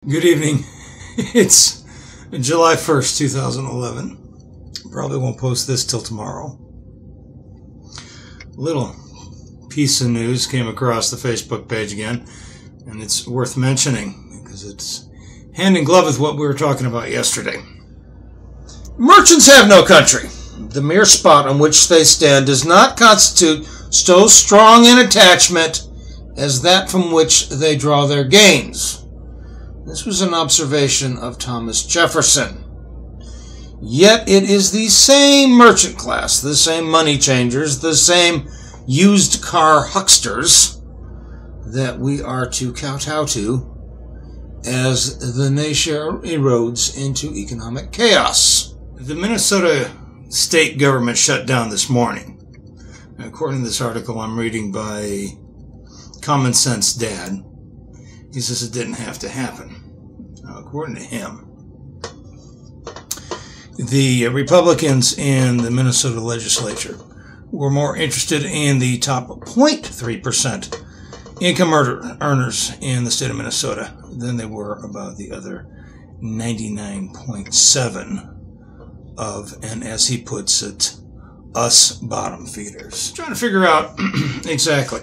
Good evening. It's July 1st, 2011. Probably won't post this till tomorrow. A little piece of news came across the Facebook page again, and it's worth mentioning because it's hand in glove with what we were talking about yesterday. Merchants have no country. The mere spot on which they stand does not constitute so strong an attachment as that from which they draw their gains. This was an observation of Thomas Jefferson. Yet it is the same merchant class, the same money changers, the same used car hucksters that we are to kowtow to as the nation erodes into economic chaos. The Minnesota state government shut down this morning. According to this article I'm reading by Common Sense Dad, he says it didn't have to happen. Now, according to him, the Republicans in the Minnesota legislature were more interested in the top 0.3% income earners in the state of Minnesota than they were about the other 99.7% of, and as he puts it, us bottom feeders. Trying to figure out exactly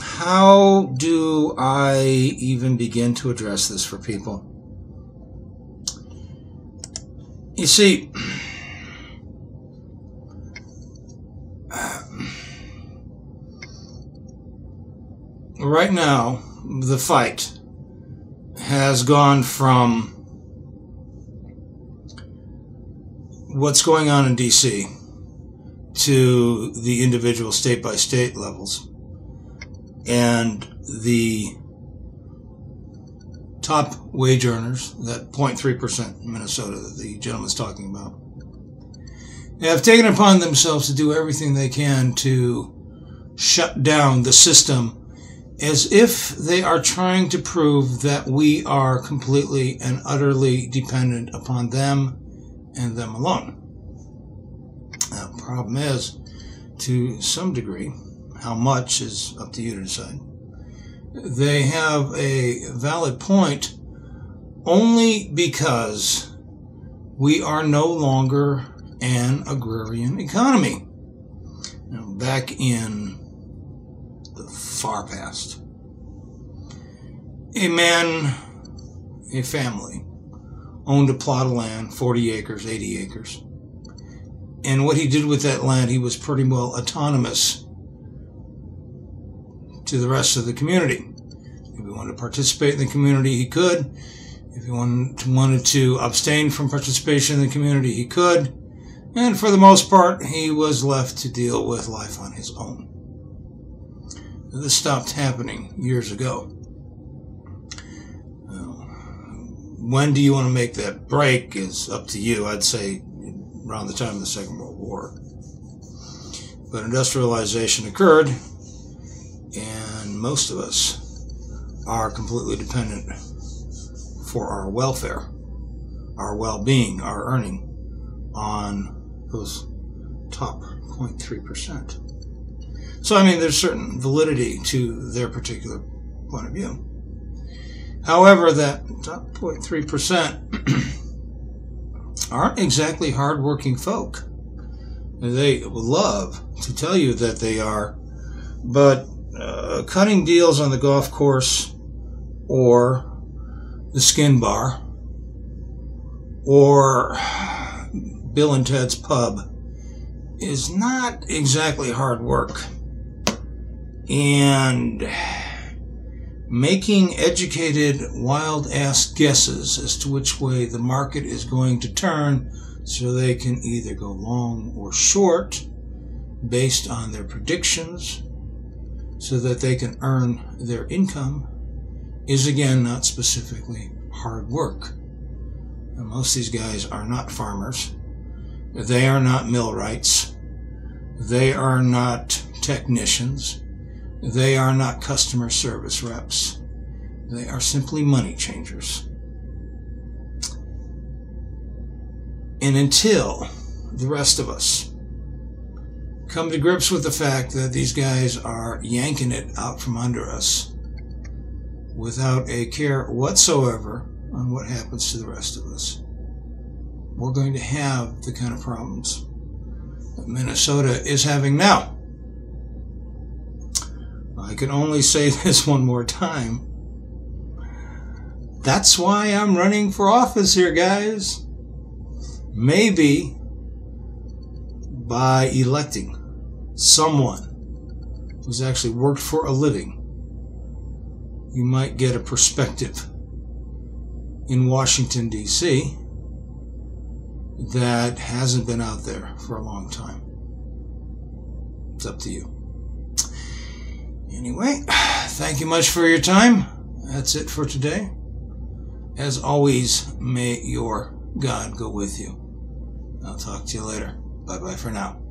how do I even begin to address this for people? You see, right now, the fight has gone from what's going on in D.C. to the individual state-by-state levels. And the top wage earners, that 0.3% in Minnesota that the gentleman's talking about, have taken it upon themselves to do everything they can to shut down the system as if they are trying to prove that we are completely and utterly dependent upon them and them alone. Now, the problem is, to some degree, how much is up to you to decide. They have a valid point only because we are no longer an agrarian economy. Now, back in the far past, a man, a family, owned a plot of land, 40 acres, 80 acres. And what he did with that land, he was pretty well autonomous to the rest of the community. If he wanted to participate in the community, he could. If he wanted to abstain from participation in the community, he could. And for the most part, he was left to deal with life on his own. This stopped happening years ago. When do you want to make that break is up to you. I'd say around the time of the Second World War. But industrialization occurred, and most of us are completely dependent for our welfare, our well-being, our earning on those top 0.3%. So, I mean, there's certain validity to their particular point of view. However, that top 0.3% aren't exactly hardworking folk. They love to tell you that they are, but cutting deals on the golf course or the skin bar or Bill and Ted's pub is not exactly hard work. And making educated, wild-ass guesses as to which way the market is going to turn so they can either go long or short based on their predictions so that they can earn their income is, again, not specifically hard work. And most of these guys are not farmers. They are not millwrights. They are not technicians. They are not customer service reps. They are simply money changers. And until the rest of us come to grips with the fact that these guys are yanking it out from under us, without a care whatsoever on what happens to the rest of us. We're going to have the kind of problems that Minnesota is having now. I can only say this one more time. That's why I'm running for office here, guys. Maybe by electing someone who's actually worked for a living, you might get a perspective in Washington, D.C. that hasn't been out there for a long time. It's up to you. Anyway, thank you much for your time. That's it for today. As always, may your God go with you. I'll talk to you later. Bye-bye for now.